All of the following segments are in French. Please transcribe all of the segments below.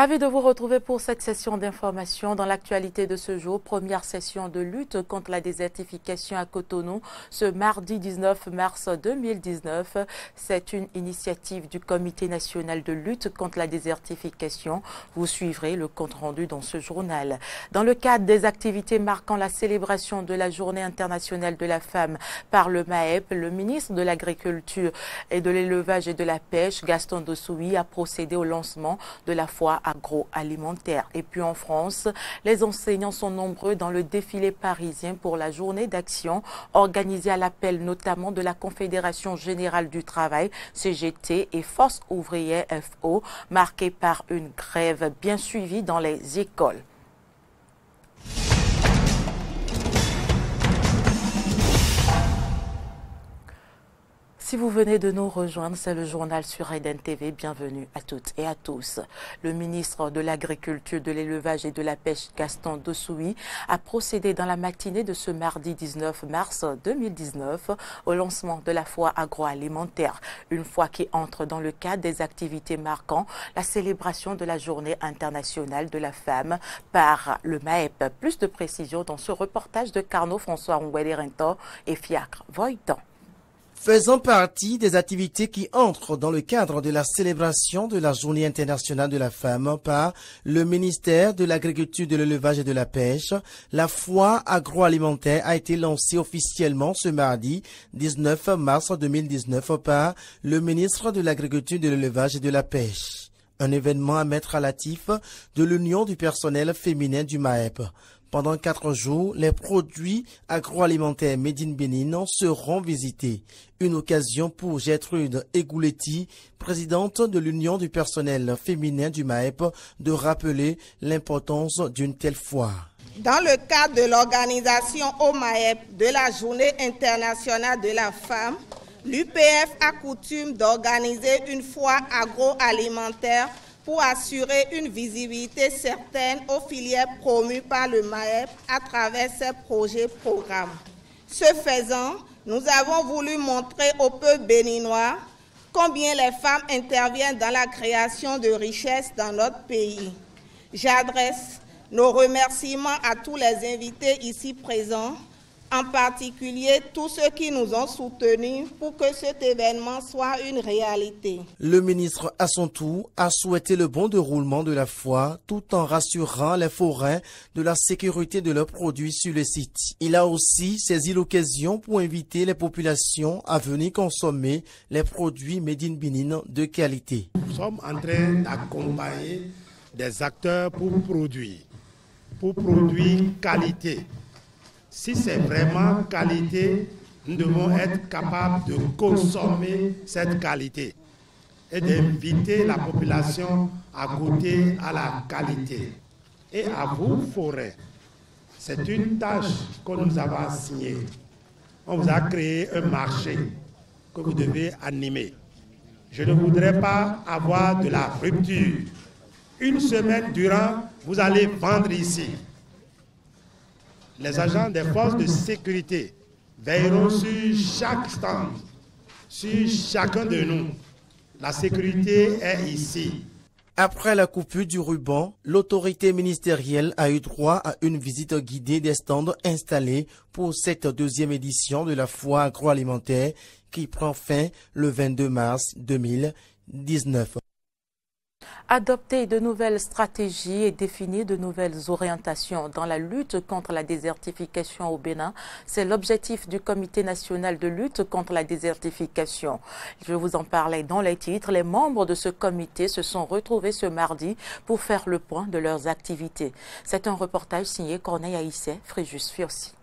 Ravi de vous retrouver pour cette session d'information. Dans l'actualité de ce jour, première session de lutte contre la désertification à Cotonou ce mardi 19 mars 2019. C'est une initiative du Comité national de lutte contre la désertification. Vous suivrez le compte-rendu dans ce journal. Dans le cadre des activités marquant la célébration de la Journée internationale de la femme par le MAEP, le ministre de l'Agriculture et de l'Élevage et de la Pêche, Gaston Dossoui, a procédé au lancement de la foire agroalimentaire. Et puis en France, les enseignants sont nombreux dans le défilé parisien pour la journée d'action organisée à l'appel notamment de la Confédération Générale du Travail, CGT, et Force Ouvrière FO, marquée par une grève bien suivie dans les écoles. Si vous venez de nous rejoindre, c'est le journal sur Eden TV. Bienvenue à toutes et à tous. Le ministre de l'Agriculture, de l'Élevage et de la Pêche, Gaston Dossoui, a procédé dans la matinée de ce mardi 19 mars 2019 au lancement de la foire agroalimentaire. Une foire qui entre dans le cadre des activités marquant la célébration de la Journée internationale de la femme par le MAEP. Plus de précisions dans ce reportage de Carnot François Ngwele-Rintor et Fiacre Voitan. Faisant partie des activités qui entrent dans le cadre de la célébration de la Journée internationale de la femme par le ministère de l'Agriculture, de l'Élevage et de la Pêche, la foire agroalimentaire a été lancée officiellement ce mardi 19 mars 2019 par le ministre de l'Agriculture, de l'Élevage et de la Pêche. Un événement à mettre à l'actif de l'Union du personnel féminin du MAEP. Pendant 4 jours, les produits agroalimentaires Made in Benin seront visités. Une occasion pour Gertrude Egouletti, présidente de l'Union du personnel féminin du MAEP, de rappeler l'importance d'une telle foire. Dans le cadre de l'organisation au MAEP de la Journée internationale de la femme, l'UPF a coutume d'organiser une foire agroalimentaire pour assurer une visibilité certaine aux filières promues par le MAEP à travers ses projets-programmes. Ce faisant, nous avons voulu montrer au peuple béninois combien les femmes interviennent dans la création de richesses dans notre pays. J'adresse nos remerciements à tous les invités ici présents, en particulier tous ceux qui nous ont soutenus pour que cet événement soit une réalité. Le ministre, à son tour, a souhaité le bon déroulement de la foire tout en rassurant les forains de la sécurité de leurs produits sur le site. Il a aussi saisi l'occasion pour inviter les populations à venir consommer les produits Made in Benin de qualité. Nous sommes en train d'accompagner des acteurs pour produire qualité. Si c'est vraiment qualité, nous devons être capables de consommer cette qualité et d'inviter la population à goûter à la qualité. Et à vous, forêts, c'est une tâche que nous avons assignée. On vous a créé un marché que vous devez animer. Je ne voudrais pas avoir de la rupture. Une semaine durant, vous allez vendre ici. Les agents des forces de sécurité veilleront sur chaque stand, sur chacun de nous. La sécurité est ici. Après la coupure du ruban, l'autorité ministérielle a eu droit à une visite guidée des stands installés pour cette deuxième édition de la foire agroalimentaire qui prend fin le 22 mars 2019. Adopter de nouvelles stratégies et définir de nouvelles orientations dans la lutte contre la désertification au Bénin, c'est l'objectif du Comité national de lutte contre la désertification. Je vous en parlais dans les titres. Les membres de ce comité se sont retrouvés ce mardi pour faire le point de leurs activités. C'est un reportage signé Corneille Aïssé, Fréjus Fiossi.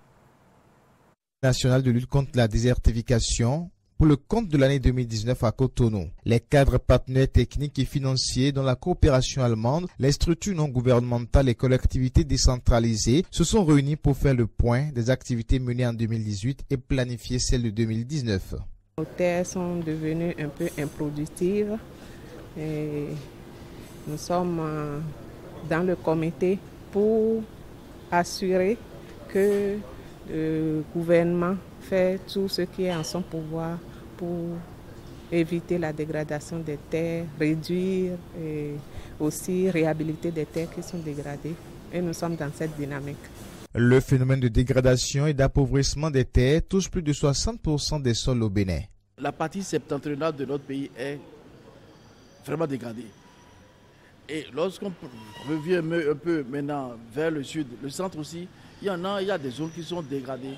National de lutte contre la désertification pour le compte de l'année 2019 à Cotonou. Les cadres partenaires techniques et financiers dans la coopération allemande, les structures non gouvernementales et collectivités décentralisées se sont réunis pour faire le point des activités menées en 2018 et planifier celles de 2019. Nos terres sont devenues un peu improductives et nous sommes dans le comité pour assurer que le gouvernement fait tout ce qui est en son pouvoir pour éviter la dégradation des terres, réduire aussi réhabiliter des terres qui sont dégradées. Et nous sommes dans cette dynamique. Le phénomène de dégradation et d'appauvrissement des terres touche plus de 60% des sols au Bénin. La partie septentrionale de notre pays est vraiment dégradée. Et lorsqu'on revient un peu maintenant vers le sud, le centre aussi, il y a des zones qui sont dégradées.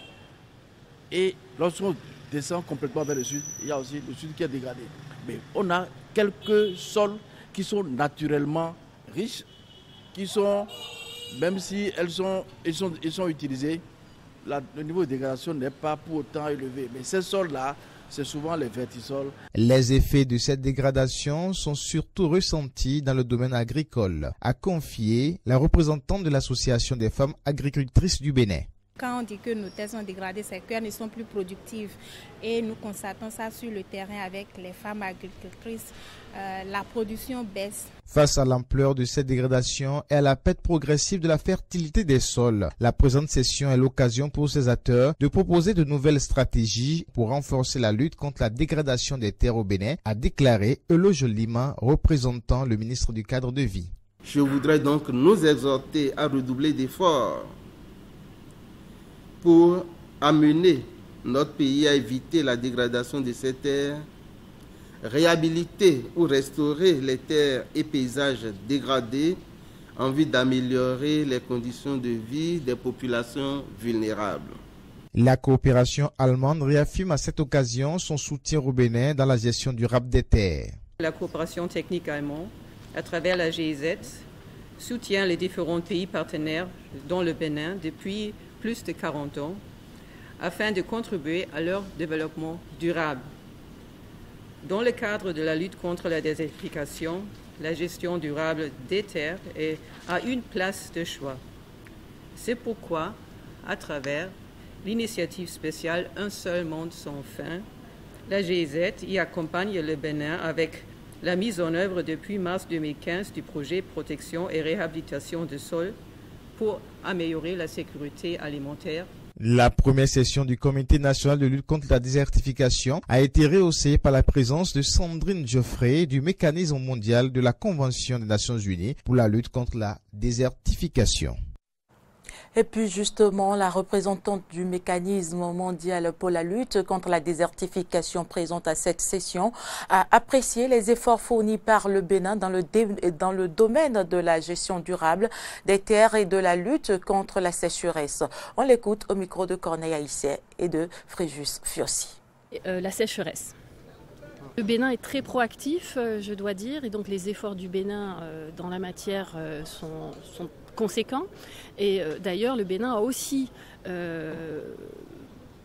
Et lorsqu'on descend complètement vers le sud, il y a aussi le sud qui est dégradé. Mais on a quelques sols qui sont naturellement riches, qui sont, même si ils sont utilisés, le niveau de dégradation n'est pas pour autant élevé. Mais ces sols-là, c'est souvent les vertisols. Les effets de cette dégradation sont surtout ressentis dans le domaine agricole, a confié la représentante de l'Association des femmes agricultrices du Bénin. Quand on dit que nos terres sont dégradées, c'est qu'elles ne sont plus productives. Et nous constatons ça sur le terrain avec les femmes agricultrices. La production baisse. Face à l'ampleur de cette dégradation et à la perte progressive de la fertilité des sols, la présente session est l'occasion pour ces acteurs de proposer de nouvelles stratégies pour renforcer la lutte contre la dégradation des terres au Bénin, a déclaré Eloge Lima, représentant le ministre du Cadre de Vie. Je voudrais donc nous exhorter à redoubler d'efforts pour amener notre pays à éviter la dégradation de ces terres, réhabiliter ou restaurer les terres et paysages dégradés en vue d'améliorer les conditions de vie des populations vulnérables. La coopération allemande réaffirme à cette occasion son soutien au Bénin dans la gestion durable des terres. La coopération technique allemande, à travers la GIZ, soutient les différents pays partenaires, dont le Bénin, depuis plus de 40 ans, afin de contribuer à leur développement durable. Dans le cadre de la lutte contre la désertification, la gestion durable des terres a une place de choix. C'est pourquoi, à travers l'initiative spéciale Un seul monde sans fin, la GIZ y accompagne le Bénin avec la mise en œuvre depuis mars 2015 du projet Protection et réhabilitation de sols pour améliorer la sécurité alimentaire. La première session du Comité national de lutte contre la désertification a été rehaussée par la présence de Sandrine Geoffrey du Mécanisme mondial de la Convention des Nations Unies pour la lutte contre la désertification. Et puis justement, la représentante du mécanisme mondial pour la lutte contre la désertification présente à cette session a apprécié les efforts fournis par le Bénin dans le domaine de la gestion durable des terres et de la lutte contre la sécheresse. On l'écoute au micro de Corneille Haïssé et de Fréjus Fiossi. La sécheresse. Le Bénin est très proactif, je dois dire, et donc les efforts du Bénin dans la matière sont conséquents. Et d'ailleurs, le Bénin a aussi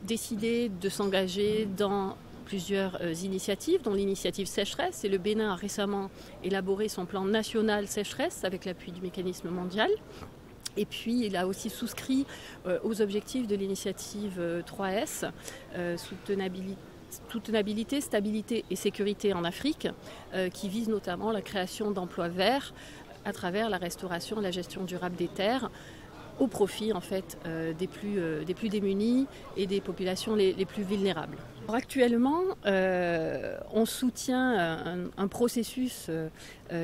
décidé de s'engager dans plusieurs initiatives, dont l'initiative sécheresse. Et le Bénin a récemment élaboré son plan national sécheresse avec l'appui du mécanisme mondial. Et puis, il a aussi souscrit aux objectifs de l'initiative 3S, soutenabilité, stabilité et sécurité en Afrique, qui vise notamment la création d'emplois verts à travers la restauration et la gestion durable des terres, au profit en fait des plus démunis et des populations les plus vulnérables. Alors, actuellement, on soutient un processus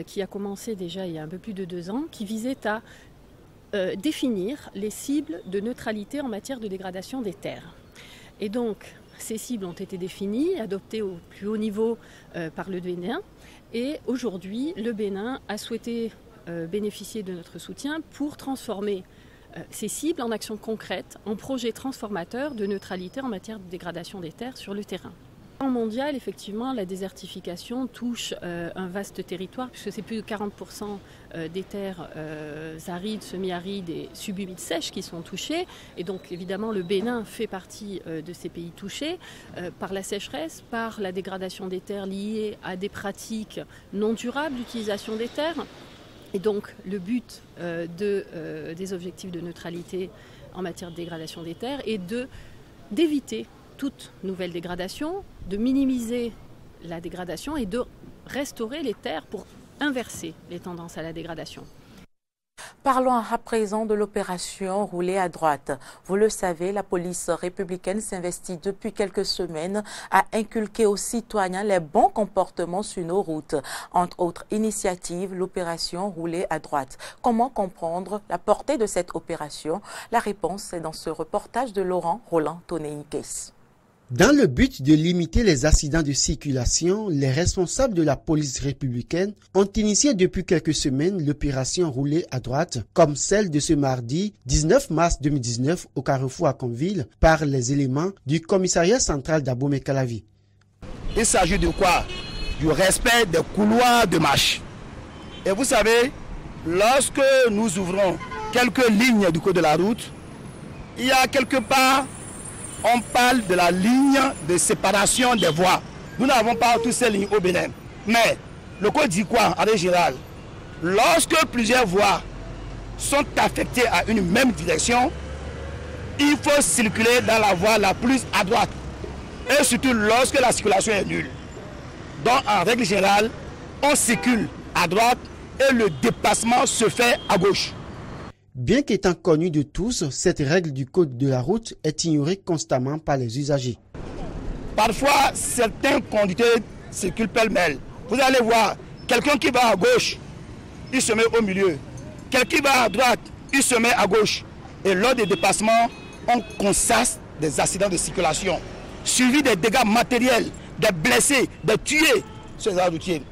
qui a commencé déjà il y a un peu plus de 2 ans, qui visait à définir les cibles de neutralité en matière de dégradation des terres. Et donc, ces cibles ont été définies, adoptées au plus haut niveau par le Bénin. Et aujourd'hui, le Bénin a souhaité bénéficier de notre soutien pour transformer ces cibles en actions concrètes, en projets transformateurs de neutralité en matière de dégradation des terres sur le terrain. En mondial, effectivement, la désertification touche un vaste territoire, puisque c'est plus de 40% des terres arides, semi-arides et subhumides sèches qui sont touchées. Et donc, évidemment, le Bénin fait partie de ces pays touchés par la sécheresse, par la dégradation des terres liée à des pratiques non durables d'utilisation des terres. Et donc, le but des objectifs de neutralité en matière de dégradation des terres est d'éviter toute nouvelle dégradation, de minimiser la dégradation et de restaurer les terres pour inverser les tendances à la dégradation. Parlons à présent de l'opération Rouler à droite. Vous le savez, la police républicaine s'investit depuis quelques semaines à inculquer aux citoyens les bons comportements sur nos routes. Entre autres initiatives, l'opération Rouler à droite. Comment comprendre la portée de cette opération? La réponse est dans ce reportage de Laurent Roland-Tonéikes. Dans le but de limiter les accidents de circulation, les responsables de la police républicaine ont initié depuis quelques semaines l'opération Rouler à droite, comme celle de ce mardi 19 mars 2019 au Carrefour à Conville par les éléments du commissariat central d'Abomey-Calavi. Il s'agit de quoi? Du respect des couloirs de marche. Et vous savez, lorsque nous ouvrons quelques lignes du code de la route, il y a quelque part on parle de la ligne de séparation des voies. Nous n'avons pas toutes ces lignes au Bénin. Mais le code dit quoi en règle générale? Lorsque plusieurs voies sont affectées à une même direction, il faut circuler dans la voie la plus à droite. Et surtout lorsque la circulation est nulle. Donc en règle générale, on circule à droite et le dépassement se fait à gauche. Bien qu'étant connue de tous, cette règle du code de la route est ignorée constamment par les usagers. Parfois, certains conducteurs circulent pêle-mêle. Vous allez voir, quelqu'un qui va à gauche, il se met au milieu. Quelqu'un qui va à droite, il se met à gauche. Et lors des dépassements, on constate des accidents de circulation, suivis des dégâts matériels, des blessés, des tués sur les routiers.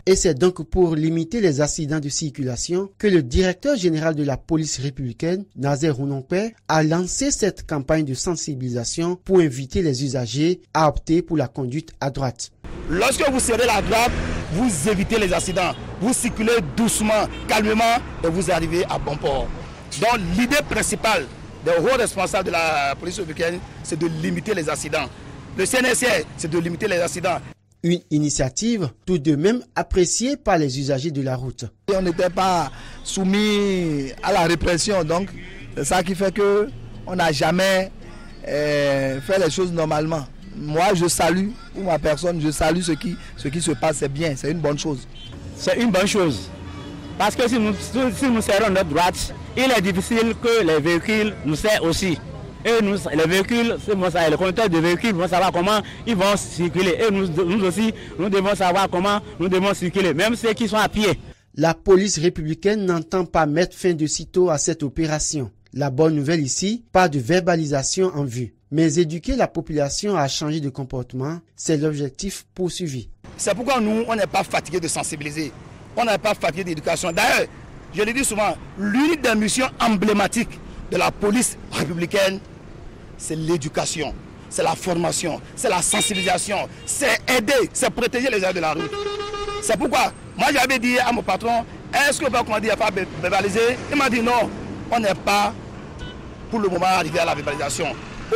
Et c'est donc pour limiter les accidents de circulation que le directeur général de la police républicaine, Nazer Rounompé, a lancé cette campagne de sensibilisation pour inviter les usagers à opter pour la conduite à droite. Lorsque vous serrez la droite, vous évitez les accidents. Vous circulez doucement, calmement et vous arrivez à bon port. Donc l'idée principale des hauts responsables de la police républicaine, c'est de limiter les accidents. Le CNSR, c'est de limiter les accidents. Une initiative tout de même appréciée par les usagers de la route. On n'était pas soumis à la répression, donc c'est ça qui fait qu'on n'a jamais fait les choses normalement. Moi, je salue, pour ma personne, je salue ce qui se passe, c'est bien, c'est une bonne chose. C'est une bonne chose, parce que si nous serrons notre droite, il est difficile que les véhicules nous serrent aussi. Et nous, les véhicules, les conducteurs de véhicules vont savoir comment ils vont circuler. Et nous aussi, nous devons savoir comment nous devons circuler, même ceux qui sont à pied. La police républicaine n'entend pas mettre fin de sitôt à cette opération. La bonne nouvelle ici, pas de verbalisation en vue. Mais éduquer la population à changer de comportement, c'est l'objectif poursuivi. C'est pourquoi nous, on n'est pas fatigué de sensibiliser. On n'est pas fatigué d'éducation. D'ailleurs, je le dis souvent, l'une des missions emblématiques de la police républicaine, c'est l'éducation, c'est la formation, c'est la sensibilisation, c'est aider, c'est protéger les gens de la route. C'est pourquoi, moi j'avais dit à mon patron, est-ce que vous pouvez pas verbaliser? Il m'a dit non, on n'est pas pour le moment arrivé à la verbalisation.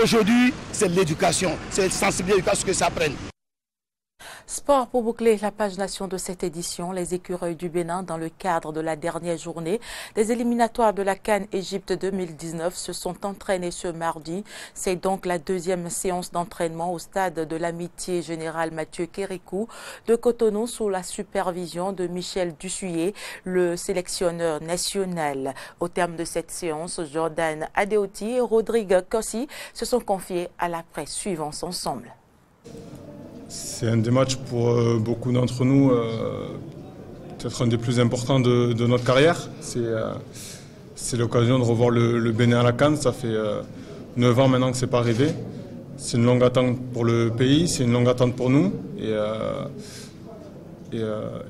Aujourd'hui, c'est l'éducation, c'est sensibiliser l'éducation que ça prenne. Sport pour boucler la page nation de cette édition, les écureuils du Bénin dans le cadre de la dernière journée des éliminatoires de la CAN Égypte 2019 se sont entraînés ce mardi. C'est donc la deuxième séance d'entraînement au stade de l'amitié générale Mathieu Kérékou de Cotonou sous la supervision de Michel Dussuyer, le sélectionneur national. Au terme de cette séance, Jordan Adeoti et Rodrigue Kossi se sont confiés à la presse. Suivons ensemble. C'est un des matchs pour beaucoup d'entre nous, peut-être un des plus importants de notre carrière. C'est l'occasion de revoir le Bénin à la CAN. Ça fait 9 ans maintenant que ce n'est pas arrivé. C'est une longue attente pour le pays, c'est une longue attente pour nous. Et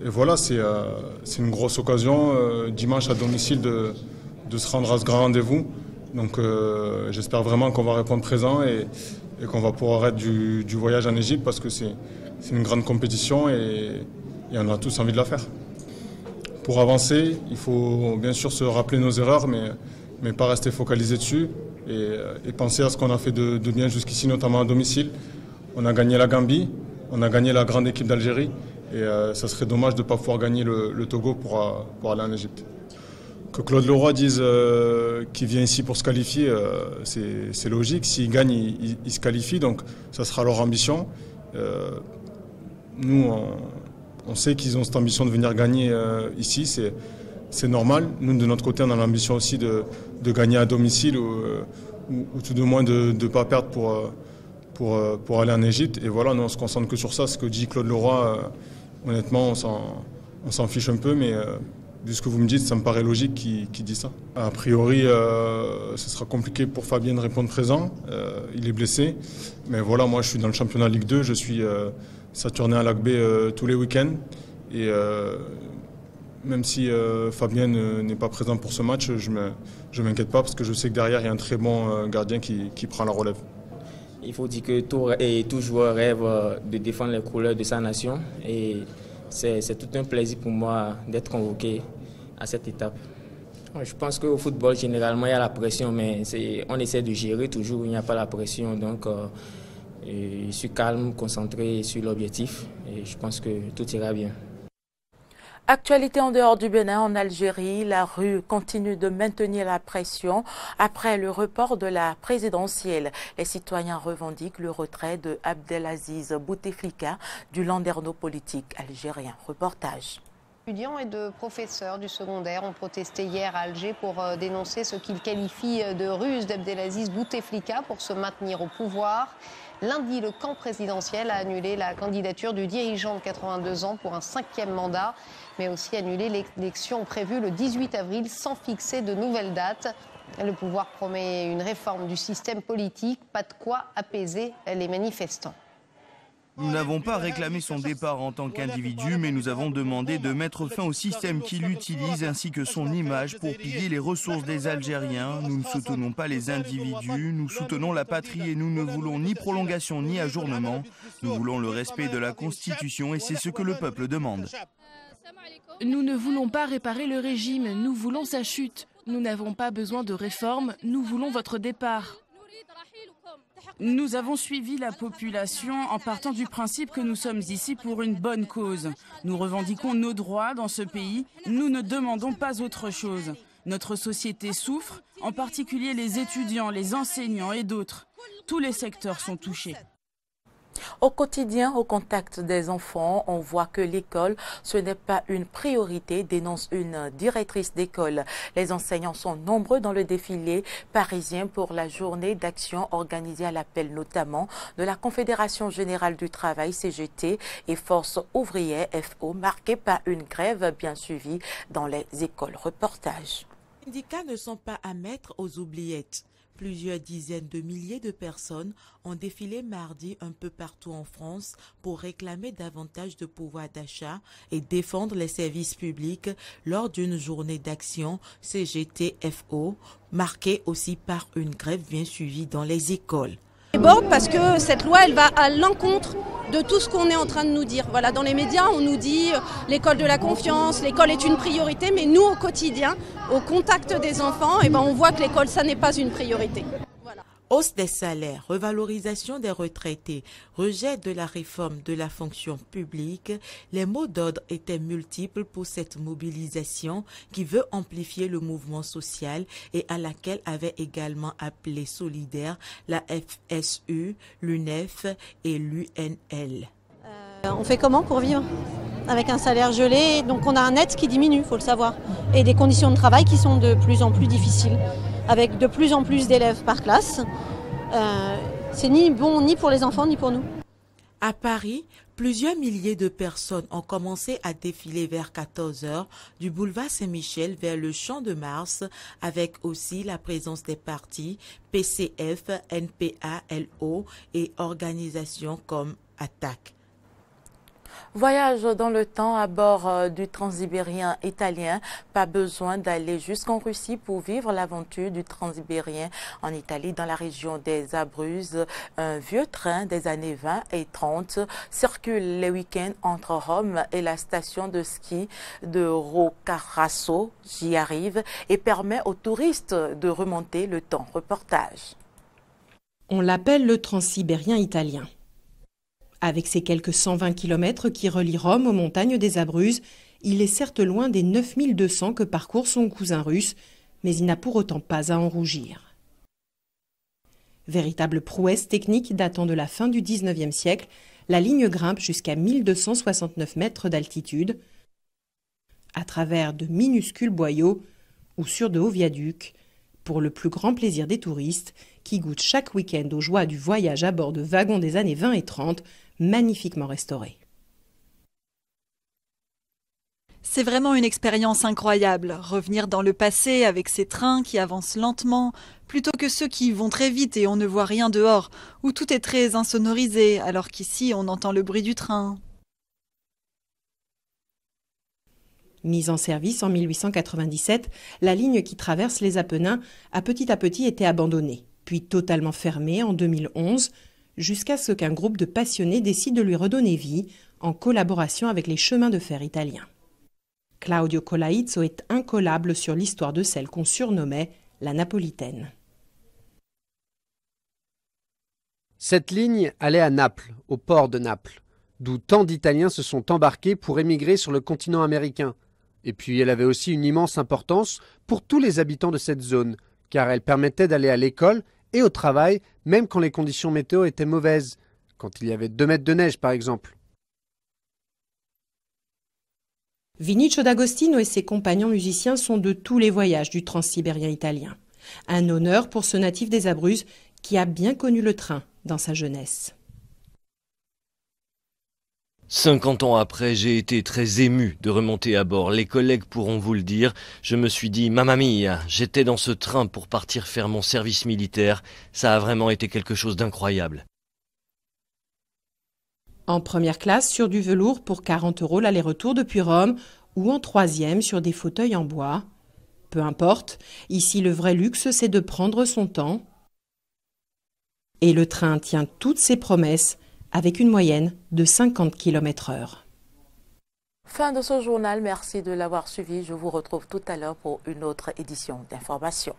voilà, c'est une grosse occasion dimanche à domicile de se rendre à ce grand rendez-vous. Donc j'espère vraiment qu'on va répondre présent et qu'on va pouvoir être du voyage en Égypte parce que c'est une grande compétition et on a tous envie de la faire. Pour avancer, il faut bien sûr se rappeler nos erreurs, mais pas rester focalisé dessus et penser à ce qu'on a fait de bien jusqu'ici, notamment à domicile. On a gagné la Gambie, on a gagné la grande équipe d'Algérie et ça serait dommage de ne pas pouvoir gagner le Togo pour aller en Égypte. Que Claude Leroy dise qu'il vient ici pour se qualifier, c'est logique. S'il gagne, il se qualifie, donc ça sera leur ambition. Nous, on sait qu'ils ont cette ambition de venir gagner ici. c'est normal. Nous, de notre côté, on a l'ambition aussi de gagner à domicile ou tout de moins de ne pas perdre pour aller en Égypte. Et voilà, nous, on se concentre que sur ça. Ce que dit Claude Leroy, honnêtement, on s'en fiche un peu, mais vu ce que vous me dites, ça me paraît logique qu'il dit ça. A priori, ce sera compliqué pour Fabien de répondre présent. Il est blessé. Mais voilà, moi, je suis dans le championnat Ligue 2. Je suis Saturnin à Lac B tous les week-ends. Et même si Fabien n'est pas présent pour ce match, je ne m'inquiète pas parce que je sais que derrière, il y a un très bon gardien qui prend la relève. Il faut dire que tout joueur rêve de défendre les couleurs de sa nation. Et c'est tout un plaisir pour moi d'être convoqué à cette étape. Je pense qu'au football, généralement, il y a la pression, mais on essaie de gérer toujours, il n'y a pas la pression. Donc, je suis calme, concentré sur l'objectif et je pense que tout ira bien. Actualité en dehors du Bénin, en Algérie, la rue continue de maintenir la pression après le report de la présidentielle. Les citoyens revendiquent le retrait de Abdelaziz Bouteflika du landerneau politique algérien. Reportage. Étudiants et de professeurs du secondaire ont protesté hier à Alger pour dénoncer ce qu'ils qualifient de ruse d'Abdelaziz Bouteflika pour se maintenir au pouvoir. Lundi, le camp présidentiel a annulé la candidature du dirigeant de 82 ans pour un 5e mandat, mais aussi annulé l'élection prévue le 18 avril sans fixer de nouvelles dates. Le pouvoir promet une réforme du système politique, pas de quoi apaiser les manifestants. Nous n'avons pas réclamé son départ en tant qu'individu, mais nous avons demandé de mettre fin au système qu'il utilise ainsi que son image pour piller les ressources des Algériens. Nous ne soutenons pas les individus, nous soutenons la patrie et nous ne voulons ni prolongation ni ajournement. Nous voulons le respect de la Constitution et c'est ce que le peuple demande. Nous ne voulons pas réparer le régime, nous voulons sa chute. Nous n'avons pas besoin de réforme, nous voulons votre départ. Nous avons suivi la population en partant du principe que nous sommes ici pour une bonne cause. Nous revendiquons nos droits dans ce pays. Nous ne demandons pas autre chose. Notre société souffre, en particulier les étudiants, les enseignants et d'autres. Tous les secteurs sont touchés. Au quotidien, au contact des enfants, on voit que l'école, ce n'est pas une priorité, dénonce une directrice d'école. Les enseignants sont nombreux dans le défilé parisien pour la journée d'action organisée à l'appel notamment de la Confédération Générale du Travail, CGT, et Force Ouvrière, FO, marquée par une grève bien suivie dans les écoles. Reportage. Les syndicats ne sont pas à mettre aux oubliettes. Plusieurs dizaines de milliers de personnes ont défilé mardi un peu partout en France pour réclamer davantage de pouvoir d'achat et défendre les services publics lors d'une journée d'action CGT-FO, marquée aussi par une grève bien suivie dans les écoles. Parce que cette loi, elle va à l'encontre de tout ce qu'on est en train de nous dire. Voilà, dans les médias, on nous dit l'école de la confiance, l'école est une priorité, mais nous, au quotidien, au contact des enfants, on voit que l'école, ça n'est pas une priorité. Voilà. Hausse des salaires, revalorisation des retraités, rejet de la réforme de la fonction publique, les mots d'ordre étaient multiples pour cette mobilisation qui veut amplifier le mouvement social et à laquelle avait également appelé solidaire la FSU, l'UNEF et l'UNL. On fait comment pour vivre ? Avec un salaire gelé, donc on a un net qui diminue, il faut le savoir, et des conditions de travail qui sont de plus en plus difficiles, avec de plus en plus d'élèves par classe. C'est ni bon ni pour les enfants ni pour nous. À Paris, plusieurs milliers de personnes ont commencé à défiler vers 14h du boulevard Saint-Michel vers le Champ de Mars, avec aussi la présence des partis PCF, NPA, LO et organisations comme Attaque. Voyage dans le temps à bord du transsibérien italien. Pas besoin d'aller jusqu'en Russie pour vivre l'aventure du transsibérien en Italie, dans la région des Abruzzes. Un vieux train des années 20 et 30 circule les week-ends entre Rome et la station de ski de Roccaraso. J'y arrive et permet aux touristes de remonter le temps. Reportage. On l'appelle le transsibérien italien. Avec ses quelques 120 km qui relient Rome aux montagnes des Abruzzes, il est certes loin des 9200 que parcourt son cousin russe, mais il n'a pour autant pas à en rougir. Véritable prouesse technique datant de la fin du 19e siècle, la ligne grimpe jusqu'à 1269 mètres d'altitude. à travers de minuscules boyaux ou sur de hauts viaducs, pour le plus grand plaisir des touristes qui goûtent chaque week-end aux joies du voyage à bord de wagons des années 20 et 30, magnifiquement restaurés. C'est vraiment une expérience incroyable, revenir dans le passé avec ces trains qui avancent lentement, plutôt que ceux qui vont très vite et on ne voit rien dehors, où tout est très insonorisé, alors qu'ici on entend le bruit du train. Mise en service en 1897, la ligne qui traverse les Apennins a petit à petit été abandonnée, puis totalement fermée en 2011, jusqu'à ce qu'un groupe de passionnés décide de lui redonner vie en collaboration avec les chemins de fer italiens. Claudio Colaizzo est incollable sur l'histoire de celle qu'on surnommait la Napolitaine. Cette ligne allait à Naples, au port de Naples, d'où tant d'Italiens se sont embarqués pour émigrer sur le continent américain. Et puis elle avait aussi une immense importance pour tous les habitants de cette zone, car elle permettait d'aller à l'école et au travail, même quand les conditions météo étaient mauvaises, quand il y avait 2 mètres de neige par exemple. Vinicio d'Agostino et ses compagnons musiciens sont de tous les voyages du transsibérien italien. Un honneur pour ce natif des Abruzzes qui a bien connu le train dans sa jeunesse. 50 ans après, j'ai été très ému de remonter à bord. Les collègues pourront vous le dire. Je me suis dit, mamma mia, j'étais dans ce train pour partir faire mon service militaire. Ça a vraiment été quelque chose d'incroyable. En première classe sur du velours pour 40 € l'aller-retour depuis Rome ou en troisième sur des fauteuils en bois. Peu importe, ici le vrai luxe c'est de prendre son temps. Et le train tient toutes ses promesses avec une moyenne de 50 km/h. Fin de ce journal, merci de l'avoir suivi. Je vous retrouve tout à l'heure pour une autre édition d'information.